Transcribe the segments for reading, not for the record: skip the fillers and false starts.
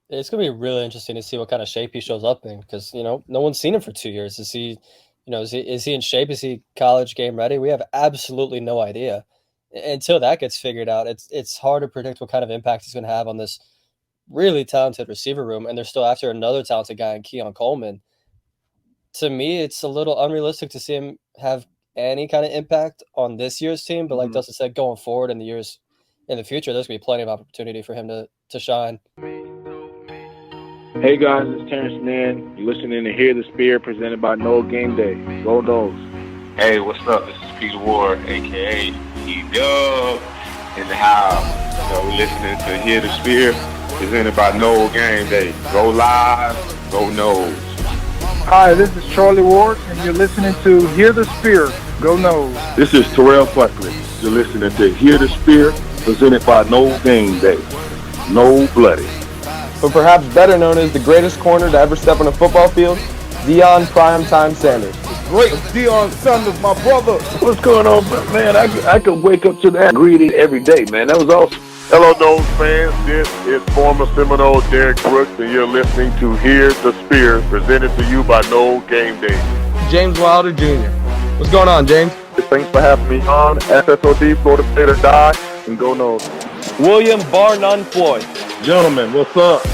It's gonna be really interesting to see what kind of shape he shows up in because no one's seen him for 2 years. Is he, is he in shape? Is he college game ready? We have absolutely no idea. Until that gets figured out, it's hard to predict what kind of impact he's gonna have on this really talented receiver room. And they're still after another talented guy in Keon Coleman. To me, it's a little unrealistic to see him have any kind of impact on this year's team. But like Mhm. Dustin said, going forward in the years in the future, there's gonna be plenty of opportunity for him to shine. Hey guys, it's Terrence Nan. You're listening to Hear the Spear presented by Noah Game Day. Go Noles. Hey, what's up? This is Peter Ward, aka E-Dub, in the house. We're listening to Hear the Spear, presented by Noel Game Day. Go live, go Noles. Hi, this is Charlie Ward, and you're listening to Hear the Spear. Go Noles. This is Terrell Buckley. You're listening to Hear the Spear, presented by Noel Game Day. No Bloody. But perhaps better known as the greatest corner to ever step on a football field, Deion Primetime Sanders. Great Deion Sanders, my brother. What's going on, man? I could wake up to that greeting every day, man. That was awesome. Hello, Noles fans. This is former Seminole Derek Brooks, and you're listening to Hear the Spear, presented to you by Noel Game Day. James Wilder Jr. What's going on, James? Thanks for having me on. FSOD, Florida State or Die, and go Noles. William Bar None Floyd. Gentlemen, what's up?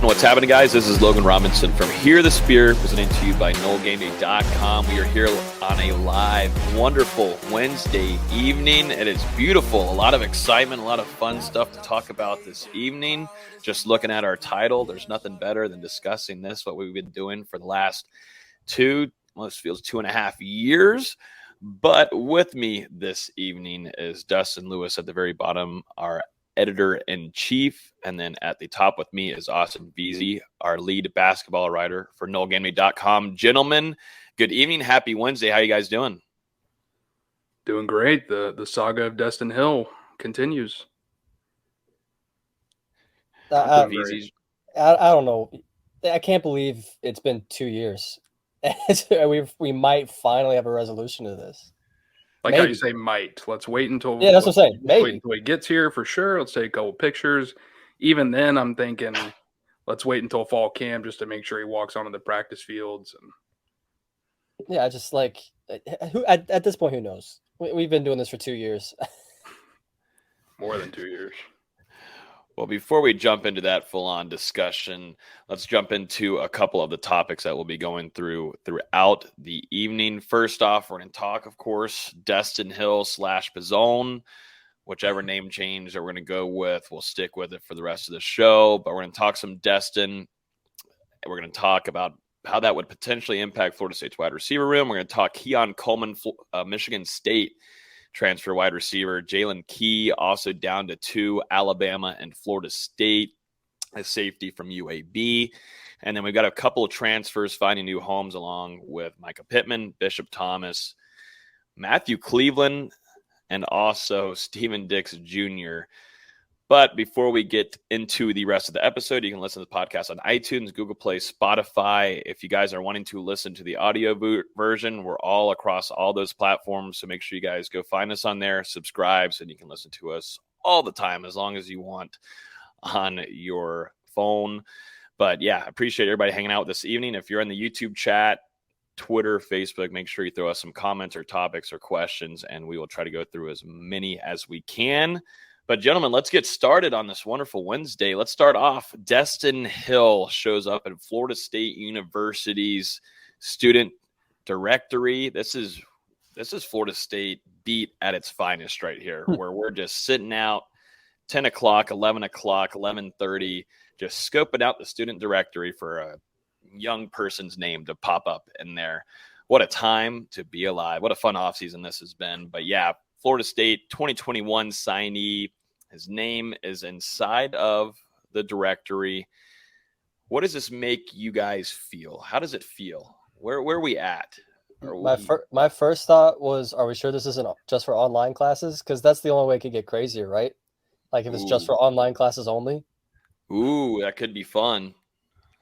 What's happening, guys? This is Logan Robinson from Hear the Spear, presenting to you by NoelGameDay.com. We are here on a live, wonderful Wednesday evening. It is beautiful. A lot of excitement, a lot of fun stuff to talk about this evening. Just looking at our title, there's nothing better than discussing this, what we've been doing for the last almost feels 2.5 years. But with me this evening is Dustin Lewis at the very bottom, our editor-in-chief, and then at the top with me is Austin Veazey, our lead basketball writer for NoelGameDay.com. Gentlemen, good evening. Happy Wednesday. How you guys doing? Doing great. The saga of Destyn Hill continues. I don't know. I can't believe it's been 2 years. we might finally have a resolution to this. Like how you say might. Let's wait until that's what I'm saying. Maybe. Wait until he gets here for sure. Let's take a couple pictures. Even then, I'm thinking let's wait until fall camp just to make sure he walks onto the practice fields. And yeah, just like at this point, who knows? We've been doing this for 2 years. More than 2 years. Well, before we jump into that full-on discussion, let's jump into a couple of the topics that we'll be going throughout the evening. First off, we're going to talk, of course, Destyn Hill / Pizzone, whichever name change that we're going to go with. We'll stick with it for the rest of the show, but we're going to talk some Destyn. We're going to talk about how that would potentially impact Florida State's wide receiver room. We're going to talk Keon Coleman, Michigan State transfer wide receiver. Jaylen Key also down to 2, Alabama and Florida State, a safety from UAB. And then we've got a couple of transfers finding new homes along with Micah Pittman, Bishop Thomas, Matthew Cleveland, and also Steven Dix Jr. But before we get into the rest of the episode, you can listen to the podcast on iTunes, Google Play, Spotify. If you guys are wanting to listen to the audio version, we're all across all those platforms. So make sure you guys go find us on there, subscribe, so you can listen to us all the time as long as you want on your phone. But yeah, appreciate everybody hanging out this evening. If you're in the YouTube chat, Twitter, Facebook, make sure you throw us some comments or topics or questions, and we will try to go through as many as we can. But gentlemen, let's get started on this wonderful Wednesday. Let's start off. Destyn Hill shows up at Florida State University's student directory. This is Florida State beat at its finest right here, where we're just sitting out 10 o'clock, 11 o'clock, 11:30, just scoping out the student directory for a young person's name to pop up in there. What a time to be alive. What a fun offseason this has been. But yeah, Florida State 2021 signee. His name is inside of the directory. What does this make you guys feel? How does it feel? Where are we at? My first thought was, are we sure this isn't just for online classes? Because that's the only way it could get crazier, right? Like if it's just for online classes only. Ooh, that could be fun.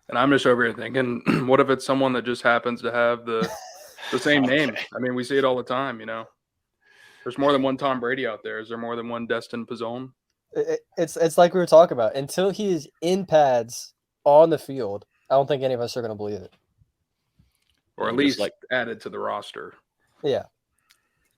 And I'm just over here thinking, what if it's someone that just happens to have the same name? I mean, we see it all the time, There's more than one Tom Brady out there. Is there more than one Destyn Pizzone? It's like we were talking about. Until he is in pads on the field, I don't think any of us are going to believe it. Or at least added to the roster. Yeah.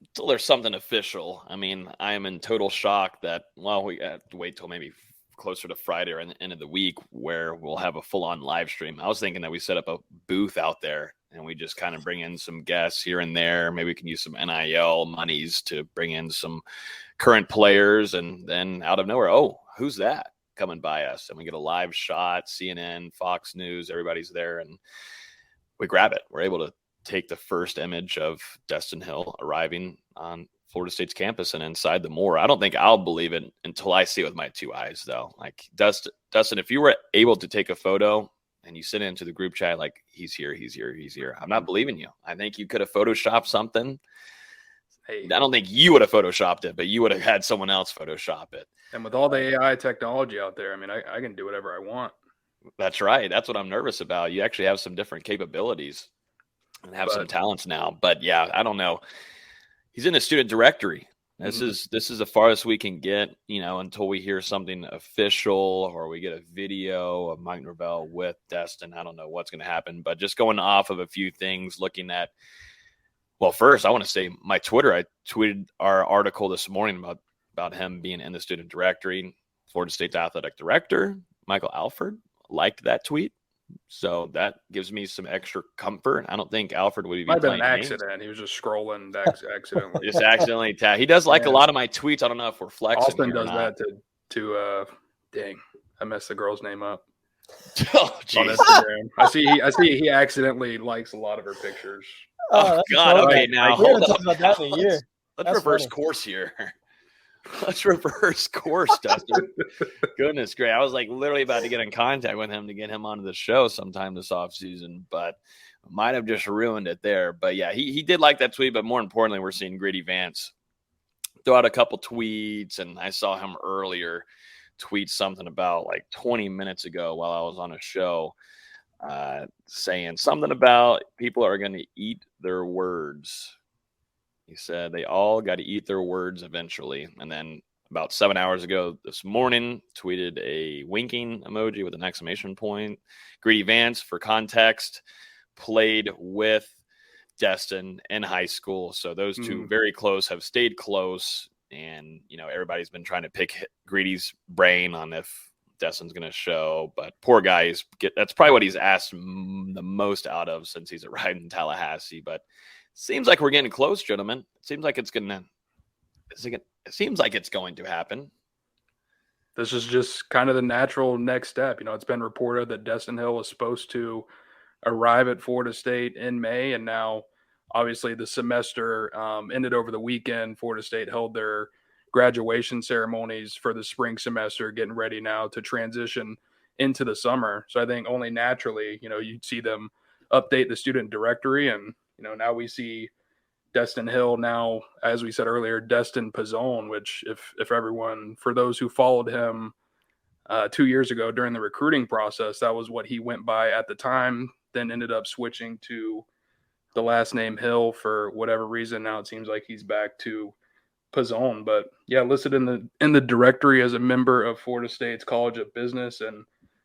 Until there's something official. I mean, I am in total shock that, well, we have to wait till maybe closer to Friday or the end of the week where we'll have a full-on live stream. I was thinking that we set up a booth out there and we just kind of bring in some guests here and there. Maybe we can use some NIL monies to bring in some current players, and then out of nowhere, oh, who's that coming by us? And we get a live shot, CNN, Fox News, everybody's there, and we grab it. We're able to take the first image of Destyn Hill arriving on Florida State's campus and inside the Moore. I don't think I'll believe it until I see it with my two eyes, though. Like, Dustin, if you were able to take a photo and you send it into the group chat like, he's here, I'm not believing you. I think you could have photoshopped something. Hey, I don't think you would have photoshopped it, but you would have had someone else Photoshop it. And with all the AI technology out there, I mean, I can do whatever I want. That's right. That's what I'm nervous about. You actually have some different capabilities and have some talents now. But yeah, I don't know. He's in the student directory. This is the farthest we can get, until we hear something official or we get a video of Mike Norvell with Destyn. I don't know what's going to happen, but just going off of a few things, looking at, well, first I want to say my Twitter, I tweeted our article this morning about him being in the student directory. Florida State's athletic director, Michael Alford, liked that tweet. So that gives me some extra comfort. I don't think Alfred would be might have been playing an accident. games. He was just scrolling accidentally. Just accidentally tagged. He does like a lot of my tweets. I don't know if we're flexing. Austin does that to dang, I messed the girl's name up. Oh, jeez. I see he accidentally likes a lot of her pictures. Oh God. Okay, now hold up. About that in a year. Let's reverse course here. Let's reverse course, Dustin. Goodness great. I was like literally about to get in contact with him to get him onto the show sometime this offseason, but might have just ruined it there. But yeah, he did like that tweet, but more importantly, we're seeing Grady Vance throw out a couple tweets, and I saw him earlier tweet something about like 20 minutes ago while I was on a show, saying something about people are going to eat their words. He said they all got to eat their words eventually. And then about 7 hours ago this morning, tweeted a winking emoji with an exclamation point. Grady Vance, for context, played with Destyn in high school. So those two very close, have stayed close. And, everybody's been trying to pick Grady's brain on if Destyn's going to show. But poor guy, that's probably what he's asked the most out of since he's arrived in Tallahassee. But seems like we're getting close, gentlemen. It seems like it's going to happen. This is just kind of the natural next step. It's been reported that Destyn Hill was supposed to arrive at Florida State in May, and now obviously the semester ended over the weekend. Florida State held their graduation ceremonies for the spring semester, getting ready now to transition into the summer. So I think only naturally, you'd see them update the student directory, and now we see Destyn Hill now, as we said earlier, Destyn Pizzone, which if everyone, for those who followed him 2 years ago during the recruiting process, that was what he went by at the time, then ended up switching to the last name Hill for whatever reason. Now it seems like he's back to Pizzone, but yeah, listed in the directory as a member of Florida State's College of Business and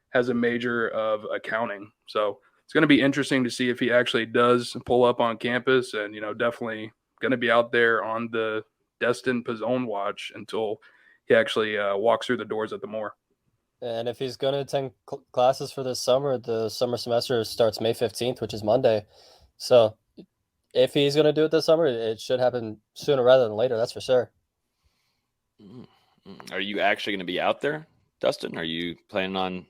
has a major of accounting. So it's going to be interesting to see if he actually does pull up on campus, and, definitely going to be out there on the Destyn Pizzone watch until he actually walks through the doors at the Moore. And if he's going to attend classes for this summer, the summer semester starts May 15th, which is Monday. So if he's going to do it this summer, it should happen sooner rather than later. That's for sure. Are you actually going to be out there, Dustin? Are you planning on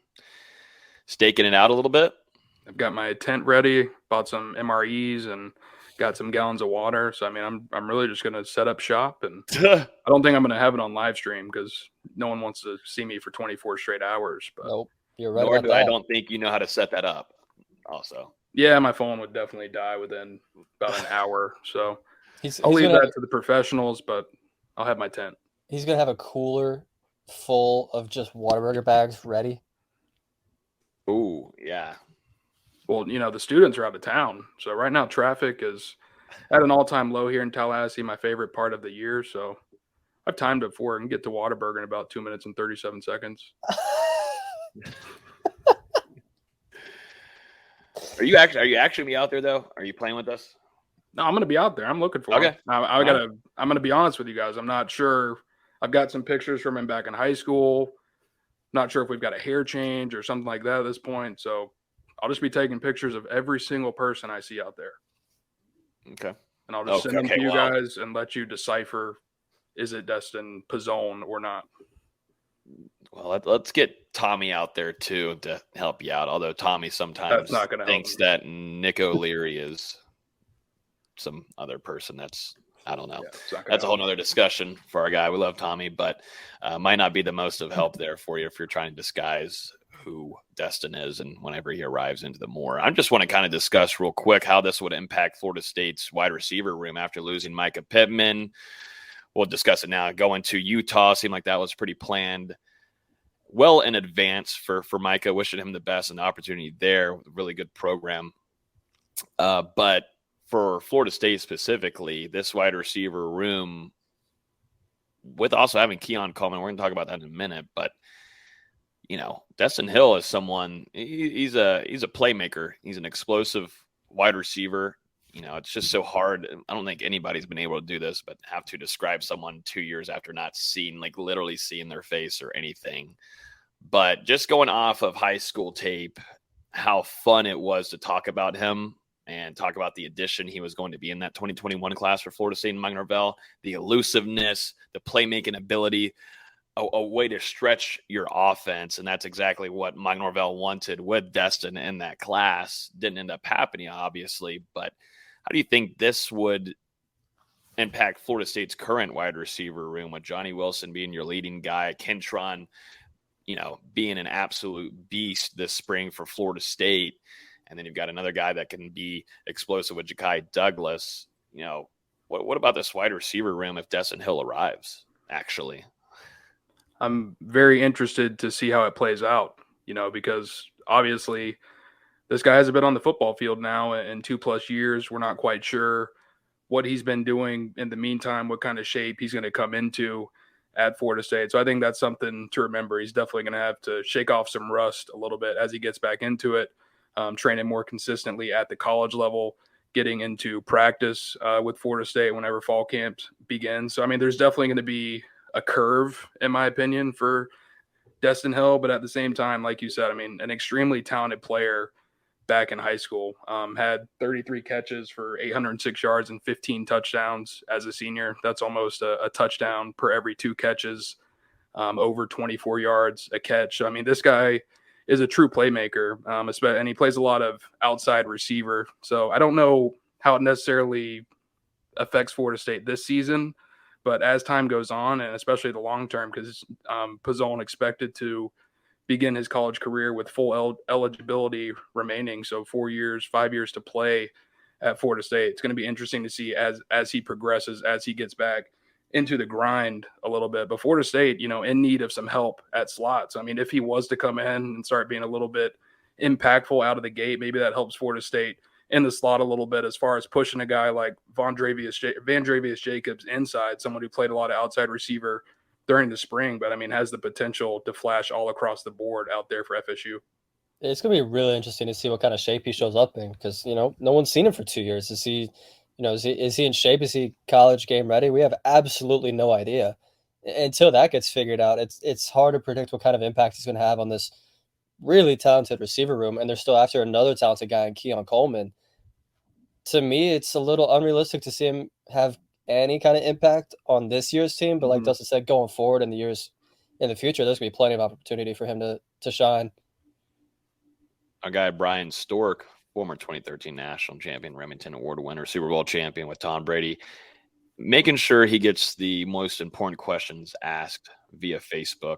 staking it out a little bit? I've got my tent ready, bought some MREs, and got some gallons of water. So, I mean, I'm really just going to set up shop, and I don't think I'm going to have it on live stream because no one wants to see me for 24 straight hours. But nope, you're right. Nor do I don't think you know how to set that up also. Yeah, my phone would definitely die within about an hour. So I'll leave that to the professionals, but I'll have my tent. He's going to have a cooler full of just Whataburger bags ready. Ooh, yeah. Well, the students are out of town. So right now traffic is at an all-time low here in Tallahassee, my favorite part of the year. So I've timed it before and get to Whataburger in about 2 minutes and 37 seconds. Are you actually gonna be out there though? Are you playing with us? No, I'm going to be out there. I'm looking for him. I'm going to be honest with you guys. I'm not sure. I've got some pictures from him back in high school. Not sure if we've got a hair change or something like that at this point. So I'll just be taking pictures of every single person I see out there. Okay. And I'll just send them to you guys and let you decipher, is it Destyn Pizzone or not? Well, let's get Tommy out there too to help you out. Although Tommy sometimes thinks that Nick O'Leary is some other person. I don't know. Yeah, that's a whole nother discussion for our guy. We love Tommy, but might not be the most of help there for you if you're trying to disguise who Destyn is and whenever he arrives into the Moore. I just want to kind of discuss real quick how this would impact Florida State's wide receiver room after losing Micah Pittman. We'll discuss it now. Going to Utah seemed like that was pretty planned well in advance for Micah. Wishing him the best and the opportunity there. Really good program. But for Florida State specifically, this wide receiver room, with also having Keon Coleman, we're going to talk about that in a minute, but Destyn Hill is someone, he's a playmaker. He's an explosive wide receiver. It's just so hard. I don't think anybody's been able to do this, but have to describe someone 2 years after not seeing, literally seeing their face or anything. But just going off of high school tape, how fun it was to talk about him and talk about the addition he was going to be in that 2021 class for Florida State and Mike Norvell, the elusiveness, the playmaking ability, a way to stretch your offense. And that's exactly what Mike Norvell wanted with Destyn in that class. Didn't end up happening, obviously, but how do you think this would impact Florida State's current wide receiver room with Johnny Wilson being your leading guy, Kentron, being an absolute beast this spring for Florida State, and then you've got another guy that can be explosive with Ja'Kai Douglas. What about this wide receiver room if Destyn Hill arrives, actually? I'm very interested to see how it plays out, because obviously this guy hasn't been on the football field now in 2+ years. We're not quite sure what he's been doing in the meantime, what kind of shape he's going to come into at Florida State. So I think that's something to remember. He's definitely going to have to shake off some rust a little bit as he gets back into it, training more consistently at the college level, getting into practice with Florida State whenever fall camp begins. So, there's definitely going to be a curve, in my opinion, for Destyn Hill. But at the same time, like you said, an extremely talented player back in high school, had 33 catches for 806 yards and 15 touchdowns as a senior. That's almost a touchdown per every 2 catches, over 24 yards a catch. This guy is a true playmaker, and he plays a lot of outside receiver. So I don't know how it necessarily affects Florida State this season, but as time goes on, and especially the long term, because Pizzone expected to begin his college career with full eligibility remaining, so 4 years, 5 years to play at Florida State. It's going to be interesting to see as he progresses, as he gets back into the grind a little bit. But Florida State, in need of some help at slots. If he was to come in and start being a little bit impactful out of the gate, maybe that helps Florida State in the slot a little bit as far as pushing a guy like Vandrevius Jacobs inside, someone who played a lot of outside receiver during the spring, but has the potential to flash all across the board out there for FSU. It's going to be really interesting to see what kind of shape he shows up in because, no one's seen him for 2 years. Is he in shape? Is he college game ready? We have absolutely no idea. Until that gets figured out, it's hard to predict what kind of impact he's going to have on this really talented receiver room, and they're still after another talented guy in Keon Coleman. To me, it's a little unrealistic to see him have any kind of impact on this year's team, but like Dustin said, going forward in the years in the future, there's going to be plenty of opportunity for him to shine. Our guy Brian Stork, former 2013 national champion, Remington Award winner, Super Bowl champion with Tom Brady, making sure he gets the most important questions asked via Facebook.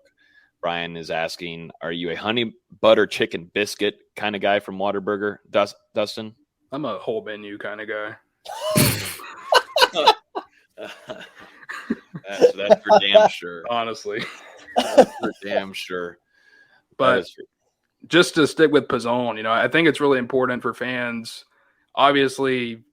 Brian is asking, are you a honey butter chicken biscuit kind of guy from Whataburger, Dustin? I'm a whole menu kind of guy. That's for damn sure. Honestly. That's for damn sure. But just to stick with Pizzone, I think it's really important for fans. Obviously,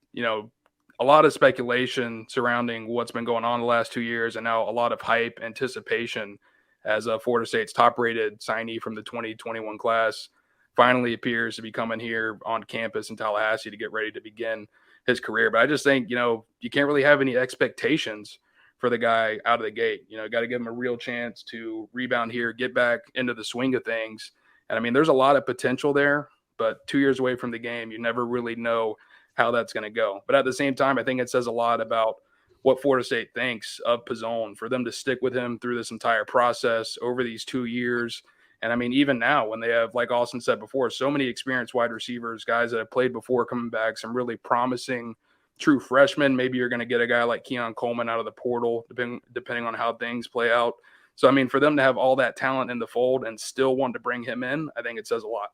a lot of speculation surrounding what's been going on the last 2 years, and now a lot of hype anticipation as Florida State's top-rated signee from the 2021 class finally appears to be coming here on campus in Tallahassee to get ready to begin his career. But I just think, you can't really have any expectations for the guy out of the gate. Got to give him a real chance to rebound here, get back into the swing of things. And I mean, there's a lot of potential there, but 2 years away from the game, you never really know how that's going to go. But at the same time, I think it says a lot about what Florida State thinks of Pizzone for them to stick with him through this entire process over these 2 years. And I mean, even now when they have, like Austin said before, so many experienced wide receivers, guys that have played before coming back, some really promising true freshmen. Maybe you're going to get a guy like Keon Coleman out of the portal, depending on how things play out. So, I mean, for them to have all that talent in the fold and still want to bring him in, I think it says a lot.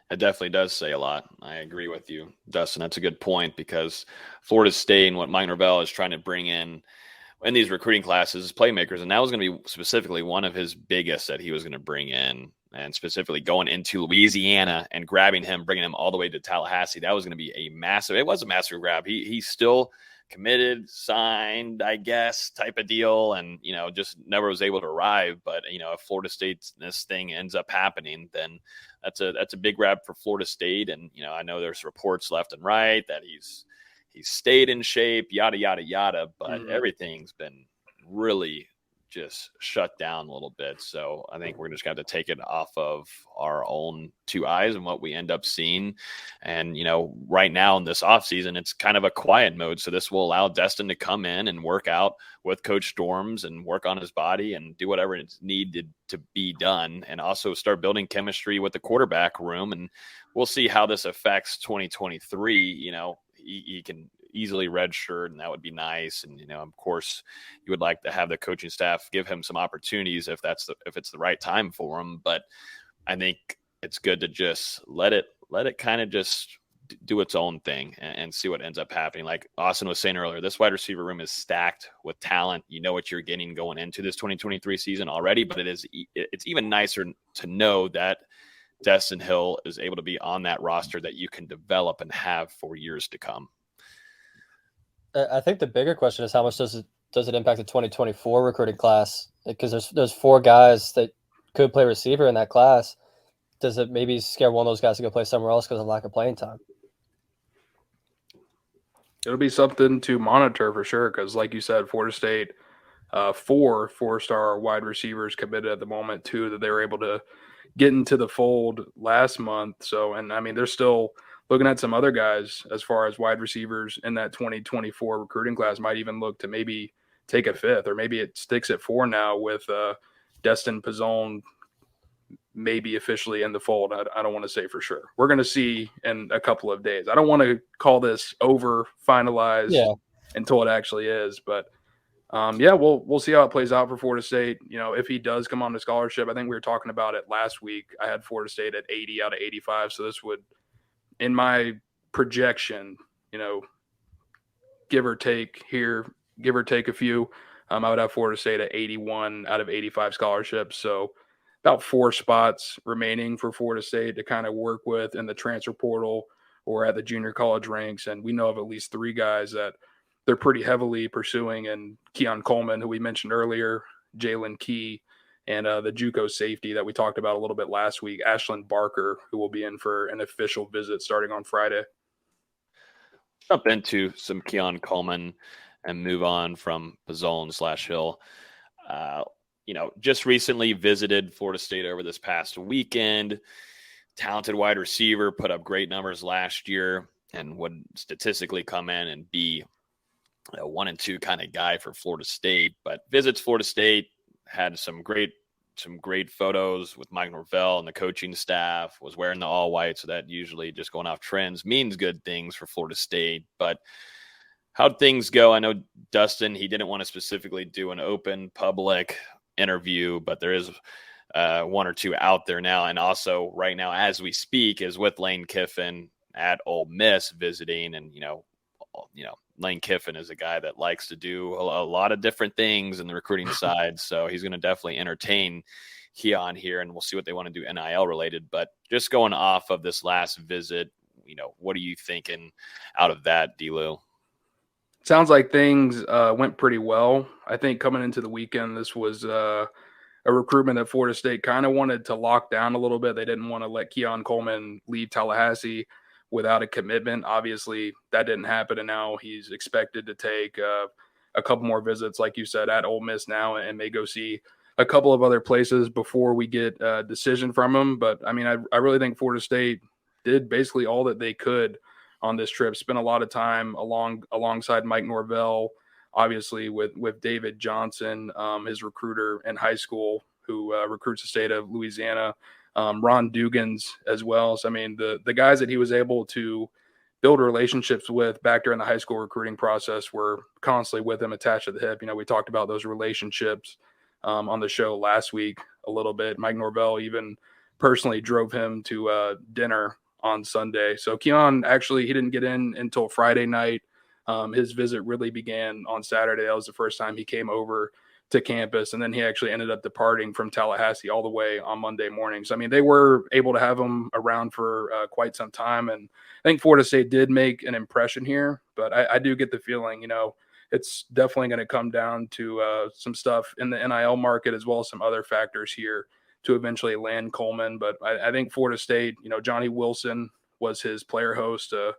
It definitely does say a lot. I agree with you, Dustin. That's a good point because Florida State and what Mike Norvell is trying to bring in these recruiting classes is playmakers. And that was going to be specifically one of his biggest that he was going to bring in, and specifically going into Louisiana and grabbing him, bringing him all the way to Tallahassee. That was going to be a massive grab. He's still committed, signed, I guess, type of deal. And, just never was able to arrive. But, if Florida State's this thing ends up happening, then that's a big grab for Florida State. And, I know there's reports left and right that he's stayed in shape, yada, yada, yada, but everything's been really just shut down a little bit. So I think we're just going to take it off of our own two eyes and what we end up seeing. And, right now in this offseason, it's kind of a quiet mode. So this will allow Destyn to come in and work out with Coach Storms and work on his body and do whatever it's needed to be done, and also start building chemistry with the quarterback room. And we'll see how this affects 2023. He can easily redshirt, and that would be nice. And, of course, you would like to have the coaching staff give him some opportunities if it's the right time for him. But I think it's good to just let it kind of just do its own thing and see what ends up happening. Like Austin was saying earlier, this wide receiver room is stacked with talent. You know what you're getting going into this 2023 season already, but it's even nicer to know that Destyn Hill is able to be on that roster that you can develop and have for years to come. I think the bigger question is how much does it impact the 2024 recruiting class? Because there's 4 guys that could play receiver in that class. Does it maybe scare one of those guys to go play somewhere else because of lack of playing time? It'll be something to monitor for sure because, like you said, Florida State, 4 4-star wide receivers committed at the moment, 2 that they were able to get into the fold last month. So, and I mean, they're still looking at some other guys as far as wide receivers in that 2024 recruiting class. Might even look to maybe take a 5th, or maybe it sticks at 4 now with Destyn Pizzone maybe officially in the fold. I don't want to say for sure. We're going to see in a couple of days. I don't want to call this over finalized until it actually is, but we'll see how it plays out for Florida State. If he does come on to scholarship, I think we were talking about it last week. I had Florida State at 80 out of 85. So this would, in my projection, give or take a few, I would have Florida State at 81 out of 85 scholarships. So about 4 spots remaining for Florida State to kind of work with in the transfer portal or at the junior college ranks. And we know of at least 3 guys that they're pretty heavily pursuing, and Keon Coleman, who we mentioned earlier, Jaylen Key, and the JUCO safety that we talked about a little bit last week, Ashlyn Barker, who will be in for an official visit starting on Friday. Jump into some Keon Coleman and move on from Pizzone/Hill. Just recently visited Florida State over this past weekend. Talented wide receiver, put up great numbers last year, and would statistically come in and be a 1 and 2 kind of guy for Florida State. But visits Florida State, had some great photos with Mike Norvell and the coaching staff, was wearing the all white. So that usually, just going off trends, means good things for Florida State. But how'd things go? I know Dustin, he didn't want to specifically do an open public interview, but there is 1 or 2 out there now. And also right now, as we speak, is with Lane Kiffin at Ole Miss visiting. And, Lane Kiffin is a guy that likes to do a lot of different things in the recruiting side. So he's going to definitely entertain Keon here, and we'll see what they want to do NIL related. But just going off of this last visit, what are you thinking out of that, D-Lou? Sounds like things went pretty well. I think coming into the weekend, this was a recruitment that Florida State kind of wanted to lock down a little bit. They didn't want to let Keon Coleman leave Tallahassee without a commitment. Obviously, that didn't happen, and now he's expected to take a couple more visits, like you said, at Ole Miss now, and may go see a couple of other places before we get a decision from him. But, I mean, I really think Florida State did basically all that they could on this trip, spent a lot of time alongside Mike Norvell, obviously with David Johnson, his recruiter in high school, who recruits the state of Louisiana, Ron Dugans as well. So, I mean, the guys that he was able to build relationships with back during the high school recruiting process were constantly with him attached to the hip. We talked about those relationships on the show last week a little bit. Mike Norvell even personally drove him to dinner on Sunday. So Keon, actually, he didn't get in until Friday night. His visit really began on Saturday. That was the first time he came over to campus. And then he actually ended up departing from Tallahassee all the way on Monday morning. So, I mean, they were able to have him around for quite some time. And I think Florida State did make an impression here. But I do get the feeling, it's definitely going to come down to some stuff in the NIL market as well as some other factors here to eventually land Coleman. But I think Florida State, Johnny Wilson was his player host, a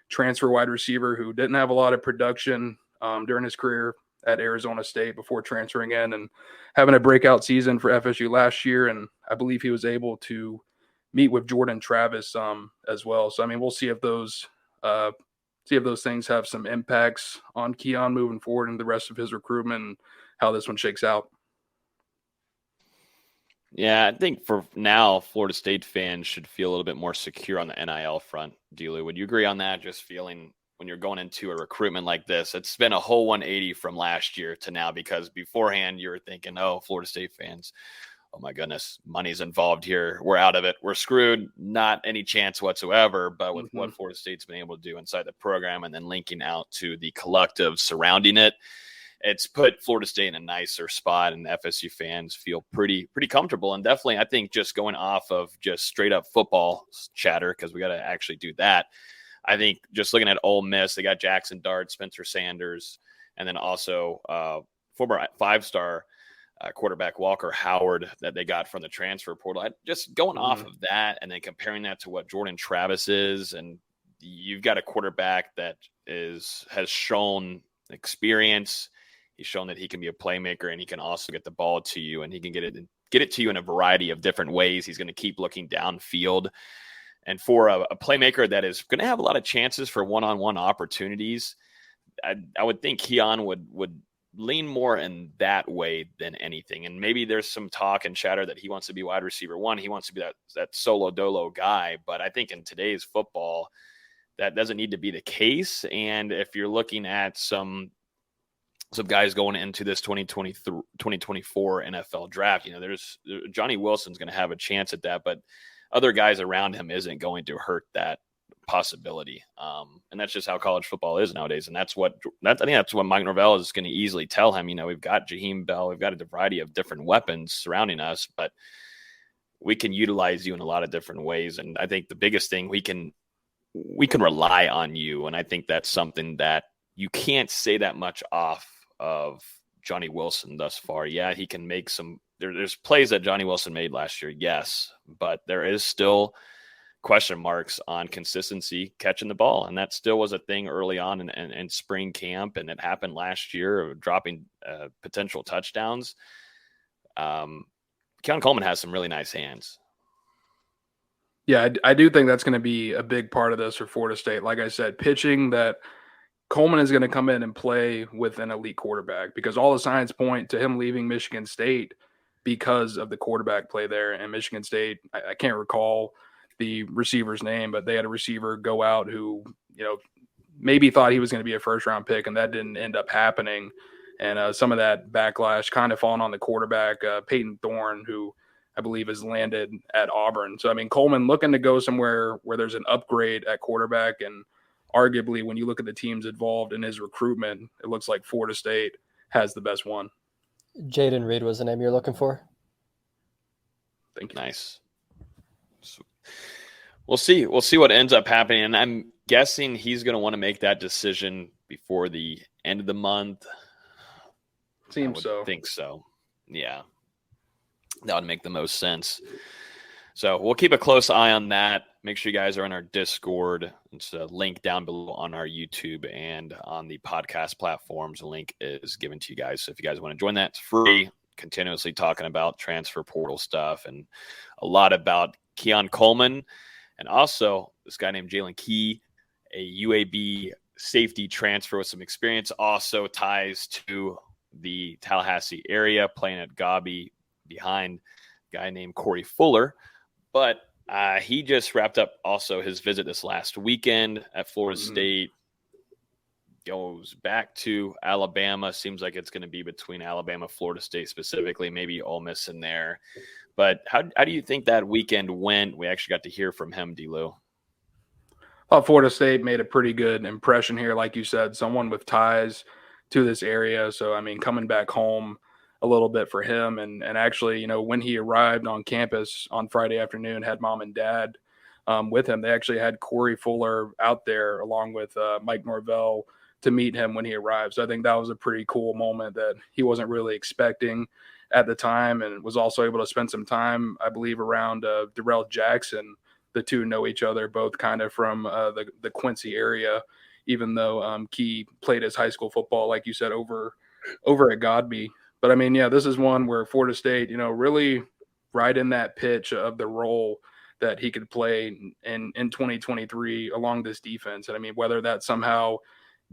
transfer wide receiver who didn't have a lot of production during his career at Arizona State before transferring in and having a breakout season for FSU last year. And I believe he was able to meet with Jordan Travis as well. So, I mean, we'll see if those things have some impacts on Keon moving forward and the rest of his recruitment and how this one shakes out. Yeah, I think for now, Florida State fans should feel a little bit more secure on the NIL front. D-Lou, would you agree on that? Just feeling when you're going into a recruitment like this, it's been a whole 180 from last year to now, because beforehand you were thinking, oh, Florida State fans, oh my goodness, money's involved here. We're out of it. We're screwed. Not any chance whatsoever. But with what Florida State's been able to do inside the program and then linking out to the collective surrounding it, it's put Florida State in a nicer spot, and FSU fans feel pretty comfortable. And definitely, I think just going off of just straight up football chatter, because we got to actually do that. I think just looking at Ole Miss, they got Jackson Dart, Spencer Sanders, and then also former 5-star quarterback Walker Howard that they got from the transfer portal. Just going off of that and then comparing that to what Jordan Travis is, and you've got a quarterback that has shown experience. He's shown that he can be a playmaker, and he can also get the ball to you, and he can get it to you in a variety of different ways. He's going to keep looking downfield. And for a playmaker that is going to have a lot of chances for one-on-one opportunities, I would think Keon would lean more in that way than anything. And maybe there's some talk and chatter that he wants to be wide receiver one. He wants to be that solo dolo guy. But I think in today's football, that doesn't need to be the case. And if you're looking at some guys going into this 2024 NFL draft, there's Johnny Wilson's going to have a chance at that, but other guys around him isn't going to hurt that possibility. And that's just how college football is nowadays. And I think that's what Mike Norvell is going to easily tell him. We've got Jaheim Bell, we've got a variety of different weapons surrounding us, but we can utilize you in a lot of different ways. And I think the biggest thing, we can rely on you. And I think that's something that you can't say that much off of Johnny Wilson thus far. Yeah, he can make there's plays that Johnny Wilson made last year, yes, but there is still question marks on consistency catching the ball. And that still was a thing early on in spring camp, and it happened last year of dropping potential touchdowns. Keon Coleman has some really nice hands. Yeah, I do think that's going to be a big part of this for Florida State. Like I said, pitching that Coleman is going to come in and play with an elite quarterback, because all the signs point to him leaving Michigan State because of the quarterback play there. And Michigan State, I can't recall the receiver's name, but they had a receiver go out who, maybe thought he was going to be a first-round pick, and that didn't end up happening. And some of that backlash kind of falling on the quarterback, Peyton Thorne, who I believe has landed at Auburn. So, I mean, Coleman looking to go somewhere where there's an upgrade at quarterback, and arguably when you look at the teams involved in his recruitment, it looks like Florida State has the best one. Jaden Reed was the name you're looking for. Thank you. Nice. Well, We'll see. We'll see what ends up happening. And I'm guessing he's going to want to make that decision before the end of the month. Seems so. I think so. Yeah. That would make the most sense. So we'll keep a close eye on that. Make sure you guys are in our Discord. It's a link down below on our YouTube and on the podcast platforms. The link is given to you guys. So if you guys want to join that, it's free. Continuously talking about transfer portal stuff and a lot about Keon Coleman and also this guy named Jaylen Key, a UAB safety transfer with some experience, also ties to the Tallahassee area, playing at Gobby behind a guy named Corey Fuller. But he just wrapped up also his visit this last weekend at Florida State. Goes back to Alabama. Seems like it's going to be between Alabama, Florida State specifically, maybe Ole Miss in there. But how do you think that weekend went? We actually got to hear from him, D-Lou. Florida State made a pretty good impression here. Like you said, someone with ties to this area. So, I mean, coming back home a little bit for him. And actually, you know, when he arrived on campus on Friday afternoon, had mom and dad with him. They actually had Corey Fuller out there along with Mike Norvell to meet him when he arrived. So I think that was a pretty cool moment that he wasn't really expecting at the time, and was also able to spend some time, I believe, around Darrell Jackson. The two know each other, both kind of from the Quincy area, even though Key played his high school football, like you said, over at Godby. But I mean, yeah, this is one where Florida State, you know, really right in that pitch of the role that he could play in 2023 along this defense. And I mean, whether that's somehow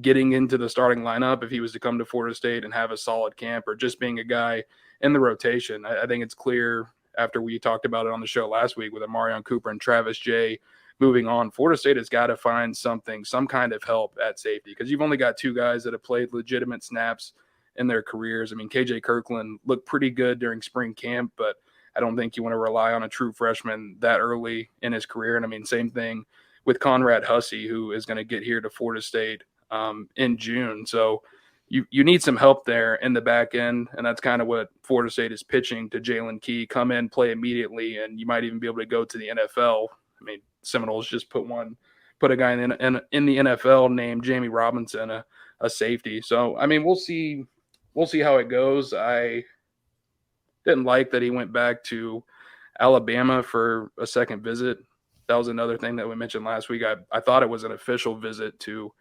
getting into the starting lineup if he was to come to Florida State and have a solid camp, or just being a guy in the rotation. I think it's clear after we talked about it on the show last week with Amarion Cooper and Travis Jay moving on, Florida State has got to find some kind of help at safety, because you've only got two guys that have played legitimate snaps in their careers. I mean, KJ Kirkland looked pretty good during spring camp, but I don't think you want to rely on a true freshman that early in his career. And I mean, same thing with Conrad Hussey, who is going to get here to Florida State in June. So you need some help there in the back end, and that's kind of what Florida State is pitching to Jaylen Key. Come in, play immediately, and you might even be able to go to the NFL. I mean, Seminoles just put a guy in the NFL named Jamie Robinson, a safety. So I mean, we'll see how it goes. I didn't like that he went back to Alabama for a second visit. That was another thing that we mentioned last week. I thought it was an official visit to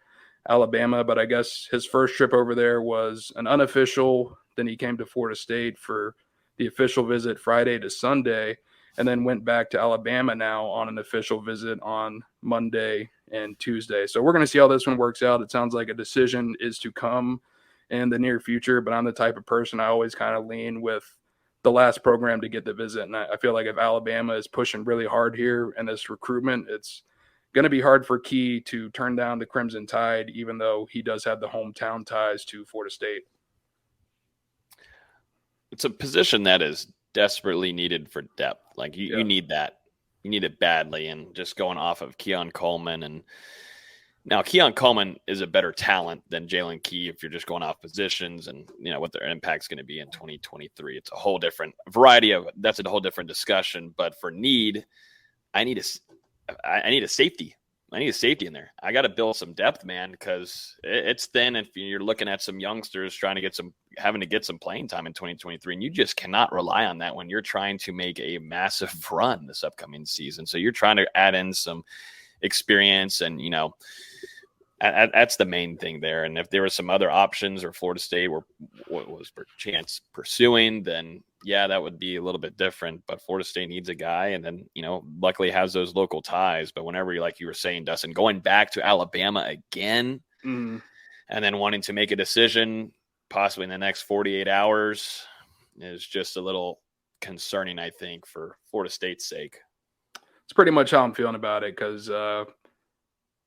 Alabama, but I guess his first trip over there was an unofficial. Then he came to Florida State for the official visit Friday to Sunday, and then went back to Alabama now on an official visit on Monday and Tuesday. So we're going to see how this one works out. It sounds like a decision is to come in the near future, but I'm the type of person I always kind of lean with the last program to get the visit. And I feel like if Alabama is pushing really hard here in this recruitment, it's going to be hard for Key to turn down the Crimson Tide, even though he does have the hometown ties to Florida State. It's a position that is desperately needed for depth. Like you need that. You need it badly. And just going off of Keon Coleman, and now Keon Coleman is a better talent than Jaylen Key if you're just going off positions and, you know, what their impact's going to be in 2023. It's a whole different variety of, that's a whole different discussion. But for need, I need a safety. I need a safety in there. I got to build some depth, man, because it's thin. If you're looking at some youngsters having to get some playing time in 2023, and you just cannot rely on that when you're trying to make a massive run this upcoming season. So you're trying to add in some experience, and, you know, that's the main thing there. And if there were some other options, or Florida State was per chance pursuing, then yeah, that would be a little bit different. But Florida State needs a guy, and then, you know, luckily has those local ties. But whenever you, like you were saying, Dustin, going back to Alabama again, and then wanting to make a decision possibly in the next 48 hours is just a little concerning, I think, for Florida State's sake. It's pretty much how I'm feeling about it, because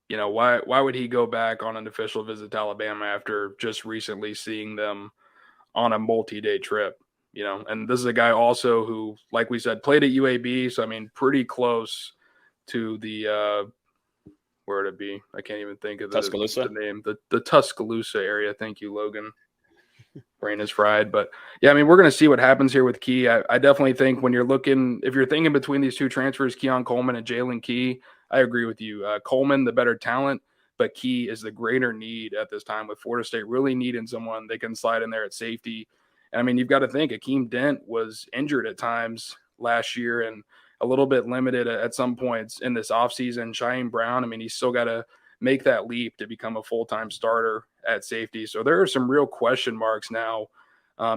you know, why would he go back on an official visit to Alabama after just recently seeing them on a multi-day trip? You know, and this is a guy also who, like we said, played at UAB. So, I mean, pretty close to the, where would it be? I can't even think of the name, the Tuscaloosa area. Thank you, Logan. Brain is fried. But yeah, I mean, we're going to see what happens here with Key. I definitely think if you're thinking between these two transfers, Keon Coleman and Jaylen Key, I agree with you. Coleman, the better talent, but Key is the greater need at this time with Florida State really needing someone they can slide in there at safety. And I mean, you've got to think Akeem Dent was injured at times last year and a little bit limited at some points in this offseason. Shaheem Brown, I mean, he's still got to make that leap to become a full-time starter at safety. So there are some real question marks now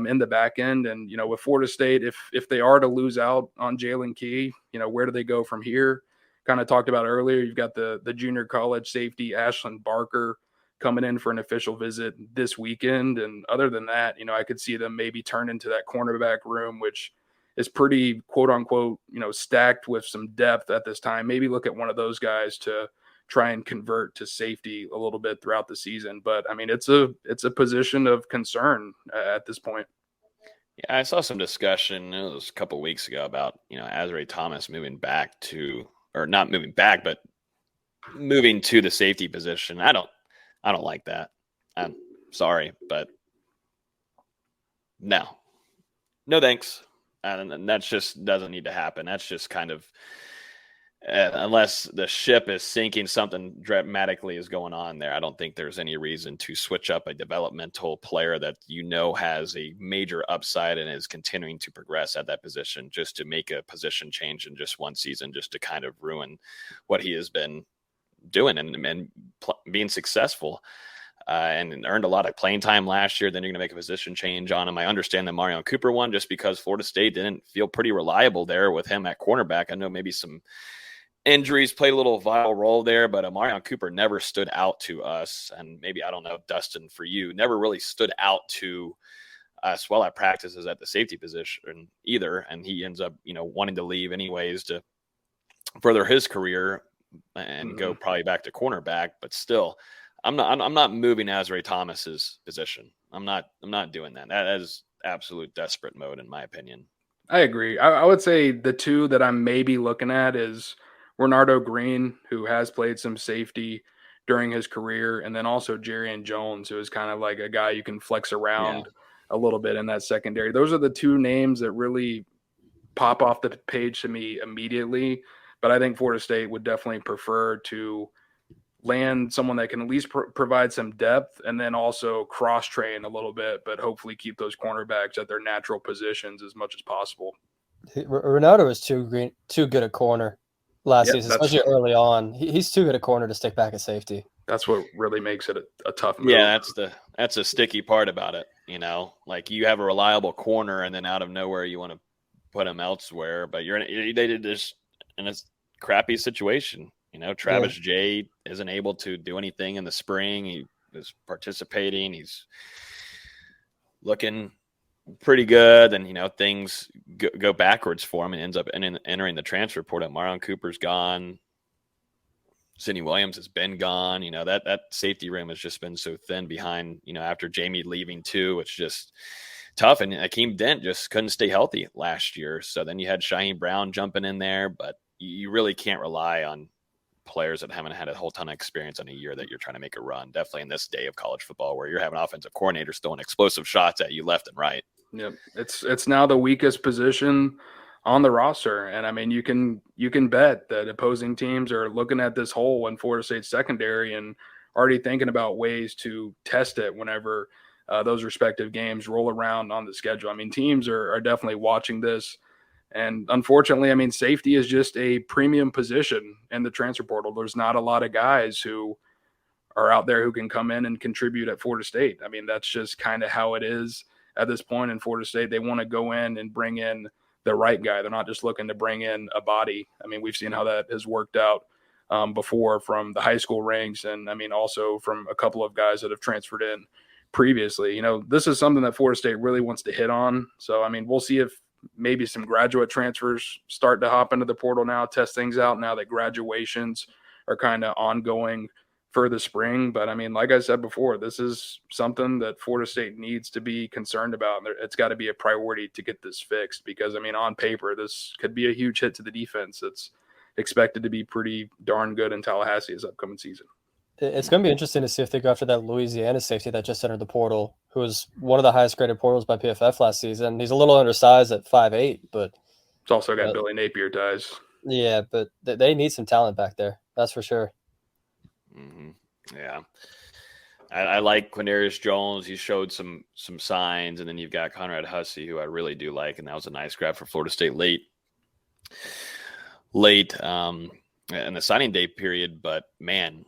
in the back end. And, you know, with Florida State, if they are to lose out on Jaylen Key, you know, where do they go from here? Kind of talked about earlier, you've got the junior college safety, Ashlyn Barker, coming in for an official visit this weekend. And other than that, you know, I could see them maybe turn into that cornerback room, which is pretty quote unquote, you know, stacked with some depth at this time. Maybe look at one of those guys to try and convert to safety a little bit throughout the season. But I mean, it's a position of concern at this point. Yeah, I saw some discussion, it was a couple of weeks ago, about, you know, Azrae Thomas moving back to, or not moving back, but moving to the safety position. I don't like that. I'm sorry, but no thanks. And that just doesn't need to happen. That's just kind of, unless the ship is sinking, something dramatically is going on there. I don't think there's any reason to switch up a developmental player that, you know, has a major upside and is continuing to progress at that position, just to make a position change in just one season, just to kind of ruin what he has been doing and being successful. And earned a lot of playing time last year. Then you're going to make a position change on him. I understand the Marion Cooper one, just because Florida State didn't feel pretty reliable there with him at cornerback. I know maybe some injuries played a little vital role there, but Marion Cooper never stood out to us. And maybe, I don't know, Dustin, for you, never really stood out to us well at practices at the safety position either. And he ends up, you know, wanting to leave anyways to further his career and go probably back to cornerback. But still, I'm not moving Azrae Thomas's position. I'm not doing that. That is absolute desperate mode, in my opinion. I agree. I would say the two that I'm maybe looking at is Renardo Green, who has played some safety during his career, and then also Jarian Jones, who is kind of like a guy you can flex around a little bit in that secondary. Those are the two names that really pop off the page to me immediately. But I think Florida State would definitely prefer to land someone that can at least provide some depth and then also cross-train a little bit, but hopefully keep those cornerbacks at their natural positions as much as possible. Ronaldo is too good a corner last season, especially early on. He's too good a corner to stick back at safety. That's what really makes it a tough move. Yeah, that's a sticky part about it. You know, like, you have a reliable corner, and then out of nowhere you want to put him elsewhere, but they did this in a crappy situation. You know, Travis Jay isn't able to do anything in the spring. He was participating. He's looking pretty good. And, you know, things go backwards for him and ends up entering the transfer portal. Marion Cooper's gone. Sidney Williams has been gone. You know, that safety room has just been so thin behind, you know, after Jamie leaving too. It's just tough. And Akeem Dent just couldn't stay healthy last year. So then you had Shaheem Brown jumping in there, but you really can't rely on players that haven't had a whole ton of experience in a year that you're trying to make a run, definitely in this day of college football where you're having offensive coordinators throwing explosive shots at you left and right. Yep. It's now the weakest position on the roster. And I mean, you can bet that opposing teams are looking at this hole in Florida State secondary and already thinking about ways to test it whenever those respective games roll around on the schedule. I mean, teams are definitely watching this. And unfortunately, I mean, safety is just a premium position in the transfer portal. There's not a lot of guys who are out there who can come in and contribute at Florida State. I mean, that's just kind of how it is at this point in Florida State. They want to go in and bring in the right guy. They're not just looking to bring in a body. I mean, we've seen how that has worked out before from the high school ranks. And I mean, also from a couple of guys that have transferred in previously. You know, this is something that Florida State really wants to hit on. So, I mean, we'll see if maybe some graduate transfers start to hop into the portal now, test things out now that graduations are kind of ongoing for the spring. But I mean, like I said before, this is something that Florida State needs to be concerned about. It's got to be a priority to get this fixed because, I mean, on paper, this could be a huge hit to the defense. It's expected to be pretty darn good in Tallahassee this upcoming season. It's going to be interesting to see if they go after that Louisiana safety that just entered the portal, who was one of the highest graded portals by PFF last season. He's a little undersized at 5'8", but it's also got Billy Napier ties. Yeah, but they need some talent back there. That's for sure. Mm-hmm. Yeah. I like Quindarius Jones. He showed some signs, and then you've got Conrad Hussey, who I really do like, and that was a nice grab for Florida State late in the signing day period. But man,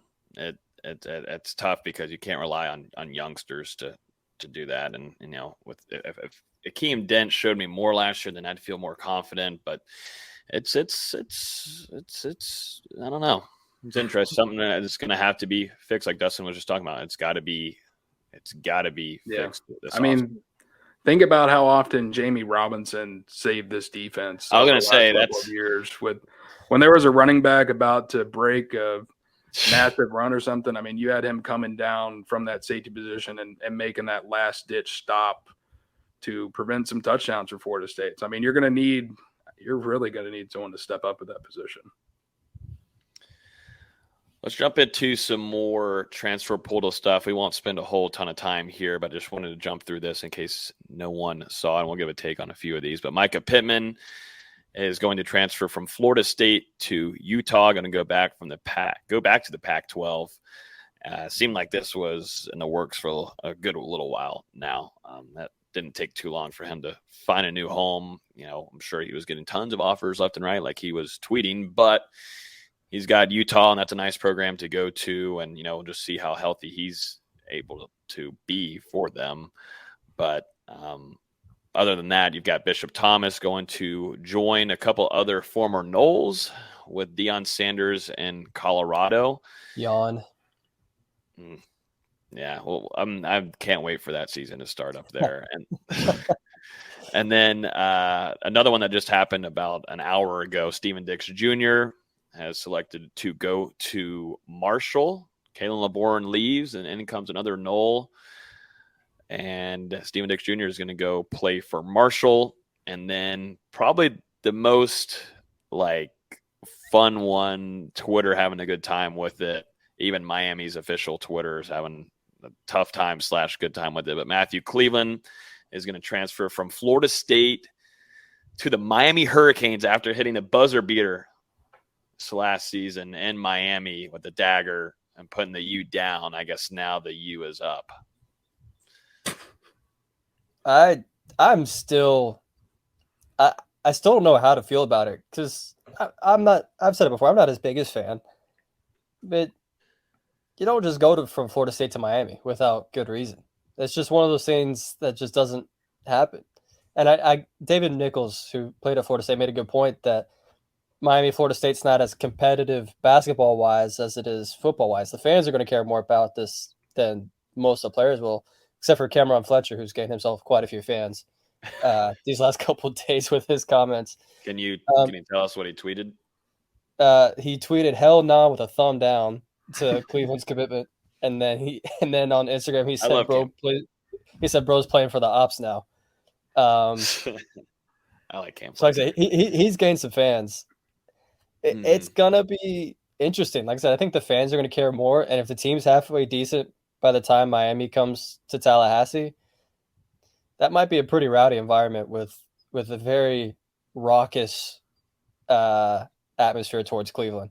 it's tough because you can't rely on youngsters to do that. And with if Akeem Dent showed me more last year, then I'd feel more confident. But it's I don't know. It's interesting. Something that's going to have to be fixed, like Dustin was just talking about. It's got to be fixed. I mean, think about how often Jamie Robinson saved this defense. I was going to say that's years when there was a running back about to break a massive run or something. I mean, you had him coming down from that safety position and making that last ditch stop to prevent some touchdowns for Florida State. So, I mean, you're really going to need someone to step up at that position. Let's jump into some more transfer portal stuff. We won't spend a whole ton of time here, but I just wanted to jump through this in case no one saw, and we'll give a take on a few of these. But Micah Pittman is going to transfer from Florida State to Utah, going to go back to the Pac-12. Seemed like this was in the works for a good little while now. That didn't take too long for him to find a new home. I'm sure he was getting tons of offers left and right, like he was tweeting, but he's got Utah, and that's a nice program to go to, and we'll just see how healthy he's able to be for them. But other than that, you've got Bishop Thomas going to join a couple other former Noles with Deion Sanders in Colorado. Yawn. Yeah, well, I can't wait for that season to start up there. And then another one that just happened about an hour ago, Steven Dix Jr. has selected to go to Marshall. Kalen LeBourne leaves, and in comes another Nole. And Steven Dix Jr. is going to go play for Marshall. And then probably the most fun one, Twitter having a good time with it. Even Miami's official Twitter is having a tough time / good time with it. But Matthew Cleveland is going to transfer from Florida State to the Miami Hurricanes after hitting a buzzer beater last season in Miami with the dagger and putting the U down. I guess now the U is up. I still don't know how to feel about it because I'm not. I've said it before. I'm not his biggest fan, but you don't just go from Florida State to Miami without good reason. It's just one of those things that just doesn't happen. And David Nichols, who played at Florida State, made a good point that Miami, Florida State's not as competitive basketball-wise as it is football-wise. The fans are going to care more about this than most of the players will, except for Cameron Fletcher, who's gained himself quite a few fans these last couple of days with his comments. Can you tell us what he tweeted? He tweeted "hell nah" with a thumb down to Cleveland's commitment, and then on Instagram he said, "Bro's playing for the ops now." I like Cam. So like I say, he's gained some fans. It's gonna be interesting. Like I said, I think the fans are gonna care more, and if the team's halfway decent by the time Miami comes to Tallahassee, that might be a pretty rowdy environment with a very raucous atmosphere towards Cleveland.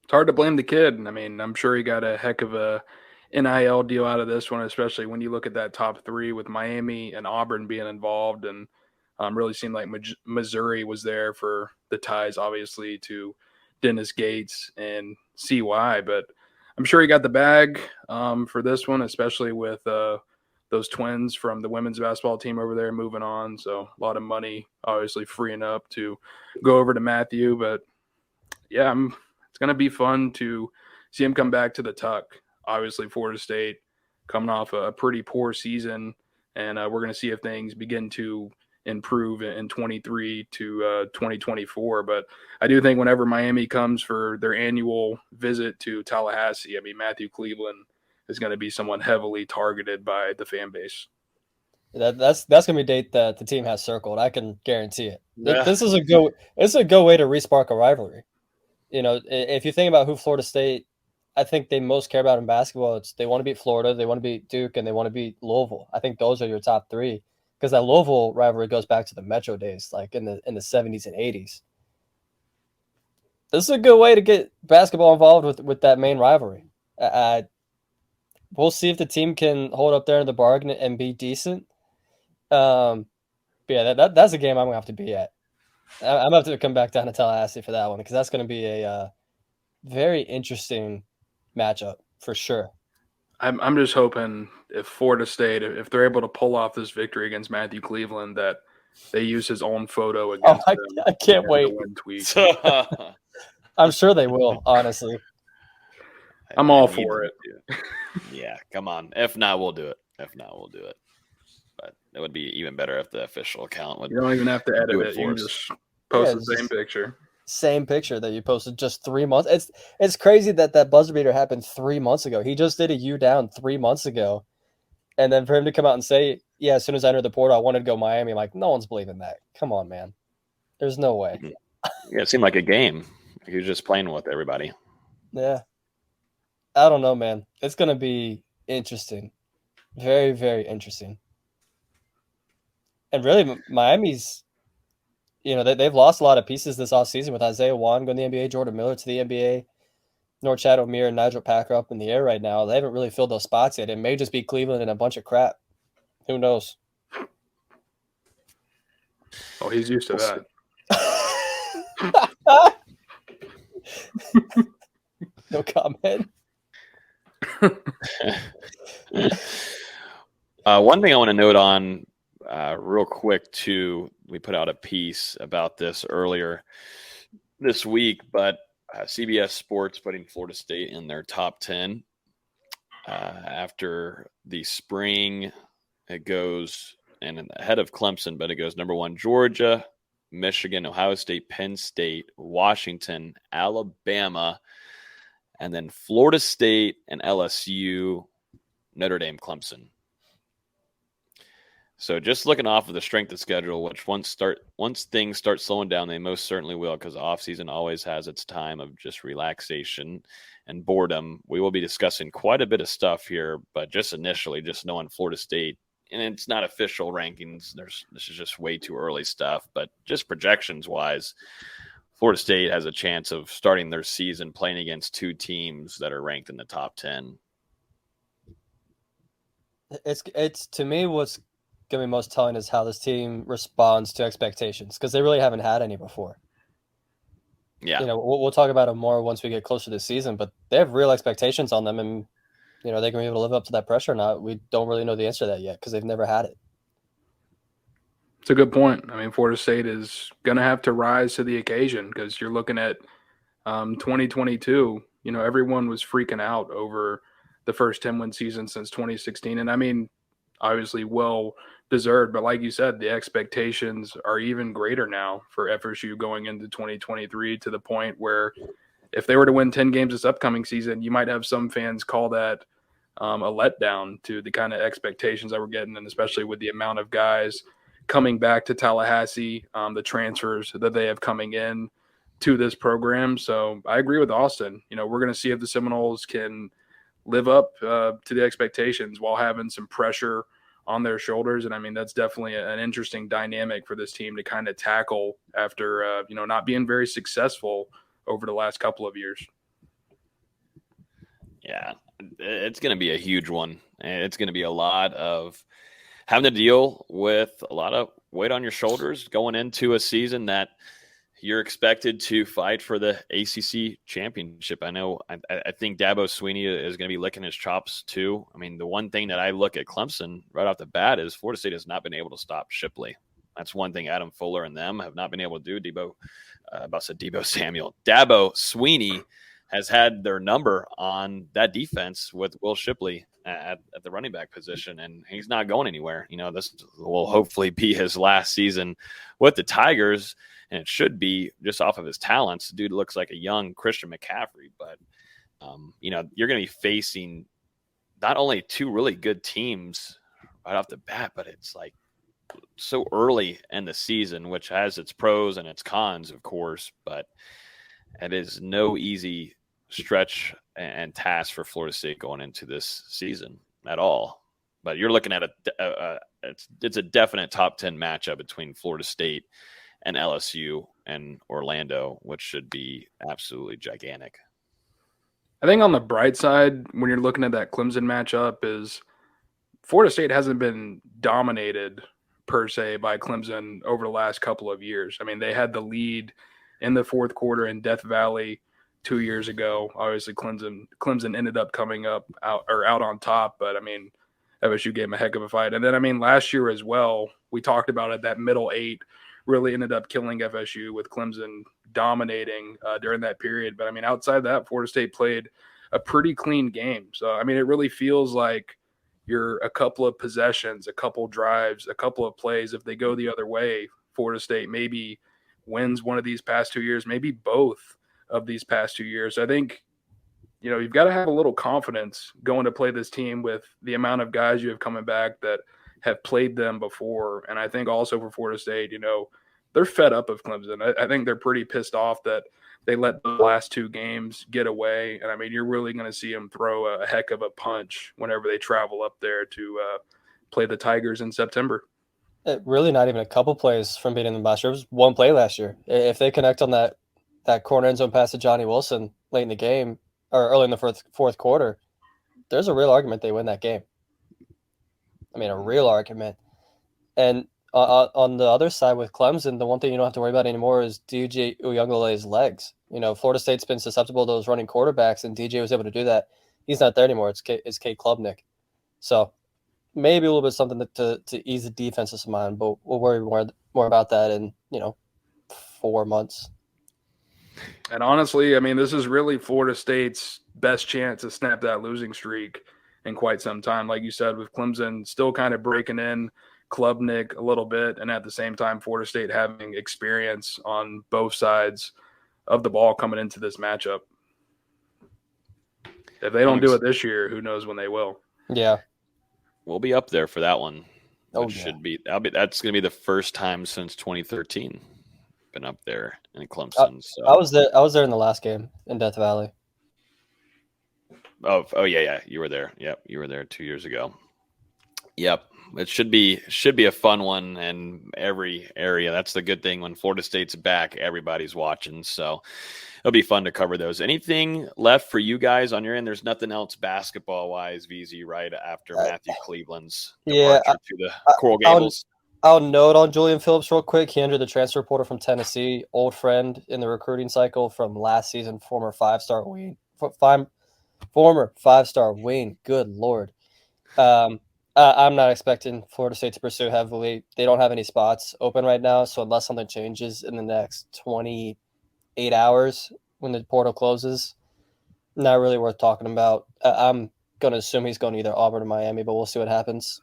It's hard to blame the kid. I mean, I'm sure he got a heck of a NIL deal out of this one, especially when you look at that top three with Miami and Auburn being involved, and really seemed like Missouri was there for the ties, obviously, to Dennis Gates and CY. But I'm sure he got the bag for this one, especially with those twins from the women's basketball team over there moving on. So a lot of money obviously freeing up to go over to Matthew. But, yeah, it's going to be fun to see him come back to the Tuck. Obviously, Florida State coming off a pretty poor season, and we're going to see if things begin to improve in 23 to 2024. But I do think whenever Miami comes for their annual visit to Tallahassee, I mean, Matthew Cleveland is going to be someone heavily targeted by the fan base. That's going to be a date that the team has circled. I can guarantee it. Yeah. This is a good way to respark a rivalry. If you think about who Florida State, I think they most care about in basketball, it's they want to beat Florida, they want to beat Duke, and they want to beat Louisville. I think those are your top three, because that Louisville rivalry goes back to the Metro days, like in the 70s and 80s. this is a good way to get basketball involved with that main rivalry. We'll see if the team can hold up there in the bargain and be decent. But yeah, that's a game I'm gonna have to be at. I'm gonna have to come back down to Tallahassee for that one because that's gonna be a very interesting matchup for sure. I'm just hoping if Florida State, if they're able to pull off this victory against Matthew Cleveland, that they use his own photo against them. I can't wait. Tweet. I'm sure they will. Honestly, I'm all for it. Yeah, come on. If not, we'll do it. But it would be even better if the official account would. You don't even have to edit it. You can just post the same picture. Same picture that you posted just 3 months. It's crazy that buzzer beater happened 3 months ago. He just did a U down 3 months ago, and then for him to come out and say, "Yeah, as soon as I entered the portal, I wanted to go Miami." I'm like, no one's believing that. Come on, man. There's no way. Yeah, it seemed like a game. He was just playing with everybody. Yeah. I don't know, man. It's gonna be interesting. Very, very interesting. And really, Miami's. They've lost a lot of pieces this offseason with Isaiah Wan going to the NBA, Jordan Miller to the NBA, Norchad O'Meara and Nigel Packer up in the air right now. They haven't really filled those spots yet. It may just be Cleveland and a bunch of crap. Who knows? Oh, he's used to that. No comment. One thing I want to note on real quick, too, we put out a piece about this earlier this week, but CBS Sports putting Florida State in their top 10 after the spring. It goes and ahead of Clemson, but it goes number 1, Georgia, Michigan, Ohio State, Penn State, Washington, Alabama, and then Florida State and LSU, Notre Dame, Clemson. So just looking off of the strength of schedule, which once things start slowing down, they most certainly will, because the offseason always has its time of just relaxation and boredom. We will be discussing quite a bit of stuff here, but just initially, just knowing Florida State, and it's not official rankings. This is just way too early stuff, but just projections-wise, Florida State has a chance of starting their season playing against 2 teams that are ranked in the top 10. It's to me what's going to be most telling is how this team responds to expectations, because they really haven't had any before. Yeah. We'll talk about it more once we get closer to the season, but they have real expectations on them, and they're going to be able to live up to that pressure or not. We don't really know the answer to that yet because they've never had it. It's a good point. I mean, Florida State is going to have to rise to the occasion, because you're looking at 2022. Everyone was freaking out over the first 10-win season since 2016. And I mean, obviously well deserved, but like you said, the expectations are even greater now for FSU going into 2023, to the point where if they were to win 10 games this upcoming season, you might have some fans call that a letdown to the kind of expectations that we're getting, and especially with the amount of guys coming back to Tallahassee, the transfers that they have coming in to this program. So I agree with Austin. We're going to see if the Seminoles can live up to the expectations while having some pressure on their shoulders. And I mean, that's definitely an interesting dynamic for this team to kind of tackle after, not being very successful over the last couple of years. Yeah, it's going to be a huge one. It's going to be a lot of having to deal with a lot of weight on your shoulders going into a season that you're expected to fight for the ACC championship. I know. I think Dabo Swinney is going to be licking his chops too. I mean, the one thing that I look at Clemson right off the bat is Florida State has not been able to stop Shipley. That's one thing Adam Fuller and them have not been able to do. Dabo Swinney has had their number on that defense with Will Shipley at the running back position, and he's not going anywhere. This will hopefully be his last season with the Tigers, and it should be just off of his talents. The dude looks like a young Christian McCaffrey, but you're going to be facing not only 2 really good teams right off the bat, but it's like so early in the season, which has its pros and its cons, of course, but it is no easy stretch and task for Florida State going into this season at all. But you're looking at it's a definite top 10 matchup between Florida State and LSU. and Orlando, which should be absolutely gigantic. I think on the bright side, when you're looking at that Clemson matchup, is Florida State hasn't been dominated per se by Clemson over the last couple of years. I mean, they had the lead in the fourth quarter in Death Valley 2 years ago. Obviously, Clemson ended up coming out on top, but I mean, FSU gave them a heck of a fight. And then, I mean, last year as well, we talked about it, that middle eight really ended up killing FSU with Clemson dominating during that period. But I mean, outside that, Florida State played a pretty clean game. So, I mean, it really feels like you're a couple of possessions, a couple drives, a couple of plays. If they go the other way, Florida State maybe wins one of these past 2 years, maybe both of these past 2 years. I think, you know, you've got to have a little confidence going to play this team with the amount of guys you have coming back that have played them before. And I think also for Florida State, you know, they're fed up of Clemson. I think they're pretty pissed off that they let the last two games get away. And I mean, you're really going to see them throw a heck of a punch whenever they travel up there to play the Tigers in September. Really not even a couple plays from beating them last year. It was one play last year. If they connect on that corner end zone pass to Johnny Wilson late in the game or early in the fourth quarter, there's a real argument they win that game. I mean, a real argument. And on the other side with Clemson, the one thing you don't have to worry about anymore is DJ Uyungale's legs. You know, Florida State's been susceptible to those running quarterbacks, and DJ was able to do that. He's not there anymore. It's Kate Klubnik. So maybe a little bit something to ease the defense's mind, but we'll worry more about that in, 4 months. And honestly, I mean, this is really Florida State's best chance to snap that losing streak in quite some time. Like you said, with Clemson still kind of breaking in, Klubnik a little bit, and at the same time, Florida State having experience on both sides of the ball coming into this matchup. If they don't do it this year, who knows when they will? Yeah. We'll be up there for that one. Oh, That's going to be the first time since 2013 been up there in Clemson. So I was there in the last game in Death Valley. Oh yeah, you were there. Yep, you were there 2 years ago. Yep, it should be a fun one in every area. That's the good thing when Florida State's back, everybody's watching. So it'll be fun to cover those. Anything left for you guys on your end? There's nothing else basketball wise, VZ, right after Matthew Cleveland's departure to the Coral Gables. I'll note on Julian Phillips real quick. He entered the transfer portal from Tennessee, old friend in the recruiting cycle from last season, former five-star wing. Good Lord. I'm not expecting Florida State to pursue heavily. They don't have any spots open right now, so unless something changes in the next 28 hours when the portal closes, not really worth talking about. I'm going to assume he's going to either Auburn or Miami, but we'll see what happens.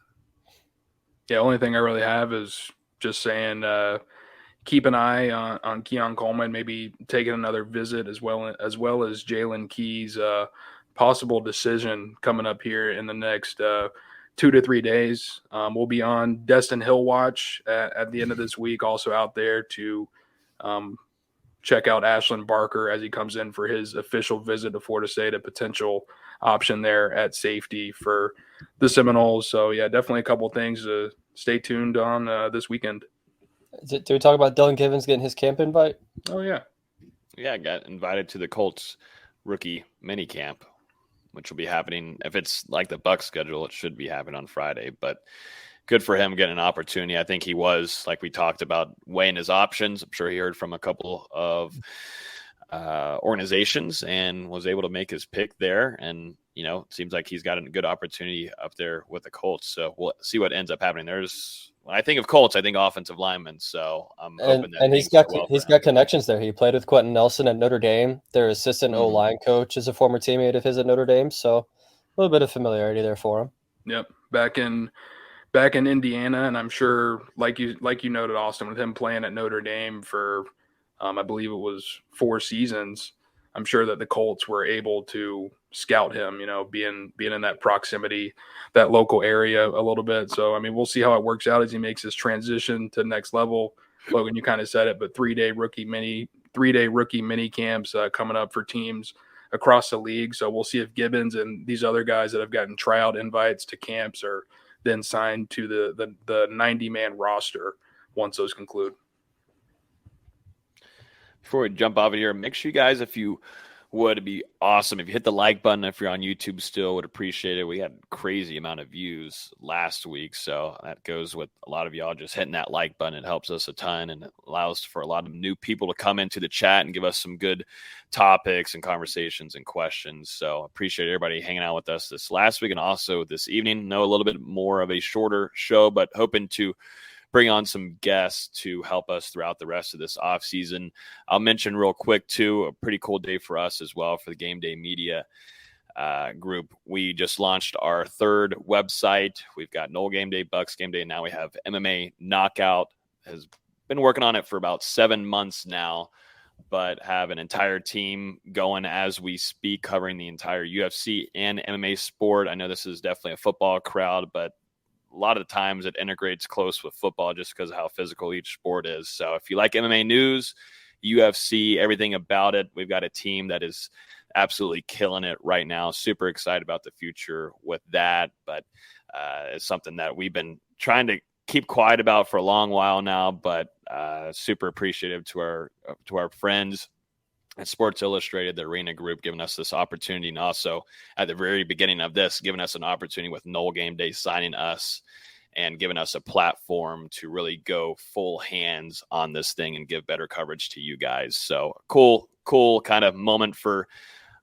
Yeah, only thing I really have is just saying keep an eye on Keon Coleman, maybe taking another visit as well as Jaylen Key's possible decision coming up here in the next 2 to 3 days. We'll be on Destyn Hill watch at the end of this week, also out there to check out Ashland Barker as he comes in for his official visit to Florida State, a potential option there at safety for the Seminoles. So, yeah, definitely a couple things to stay tuned on this weekend. Do we talk about Dylan Givens getting his camp invite? Oh, yeah. Yeah, I got invited to the Colts rookie mini camp, which will be happening. If it's like the Bucs schedule, it should be happening on Friday. But good for him getting an opportunity. I think he was, like we talked about, weighing his options. I'm sure he heard from a couple of organizations and was able to make his pick there. And, it seems like he's got a good opportunity up there with the Colts. So we'll see what ends up happening. When I think of Colts, I think offensive linemen. So I'm hoping that he's got connections there. He played with Quentin Nelson at Notre Dame. Their assistant O-line coach is a former teammate of his at Notre Dame. So a little bit of familiarity there for him. Yep. Back in Indiana, and I'm sure, like you noted, Austin, with him playing at Notre Dame for, I believe it was 4 seasons, I'm sure that the Colts were able to scout him, being in that proximity, that local area a little bit. So, I mean, we'll see how it works out as he makes his transition to the next level. Logan, you kind of said it, but 3-day rookie mini camps coming up for teams across the league. So we'll see if Gibbons and these other guys that have gotten tryout invites to camps are then signed to the 90-man roster once those conclude. before we jump off of here, make sure you guys, if you would, be awesome if you hit the like button. If you're on YouTube still, would appreciate it. We had a crazy amount of views last week, so that goes with a lot of y'all just hitting that like button. It helps us a ton, and it allows for a lot of new people to come into the chat and give us some good topics and conversations and questions. So appreciate everybody hanging out with us this last week and also this evening. Know a little bit more of a shorter show, but hoping to bring on some guests to help us throughout the rest of this off season. I'll mention real quick too, a pretty cool day for us as well for the Game Day Media group. We just launched our third website. We've got Noel Game Day, Bucks Game Day, and now we have MMA Knockout. Has been working on it for about 7 months now, but have an entire team going as we speak, covering the entire UFC and MMA sport. I know this is definitely a football crowd, but a lot of the times it integrates close with football just because of how physical each sport is. So if you like MMA news, UFC, everything about it, we've got a team that is absolutely killing it right now. Super excited about the future with that. But it's something that we've been trying to keep quiet about for a long while now, but super appreciative to our friends at Sports Illustrated, the Arena Group, giving us this opportunity, and also at the very beginning of this, giving us an opportunity with Noel Game Day, signing us and giving us a platform to really go full hands on this thing and give better coverage to you guys. So cool kind of moment for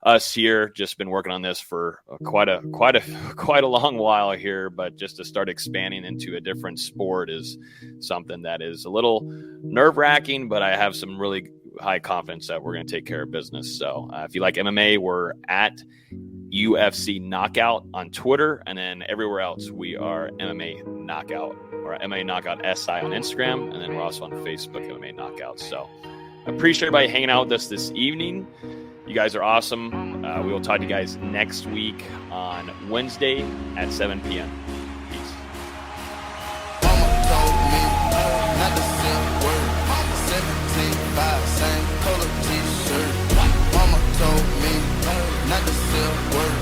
us here. Just been working on this for quite a long while here, but just to start expanding into a different sport is something that is a little nerve-wracking, but I have some really high confidence that we're going to take care of business. So if you like MMA, we're at UFC Knockout on Twitter, and then everywhere else we are MMA Knockout or MMA Knockout SI on Instagram, and then we're also on Facebook, MMA Knockout. So appreciate everybody hanging out with us this evening. You guys are awesome. We will talk to you guys next week on Wednesday at 7 p.m. Peace. Same color t-shirt. Mama told me not to sell word.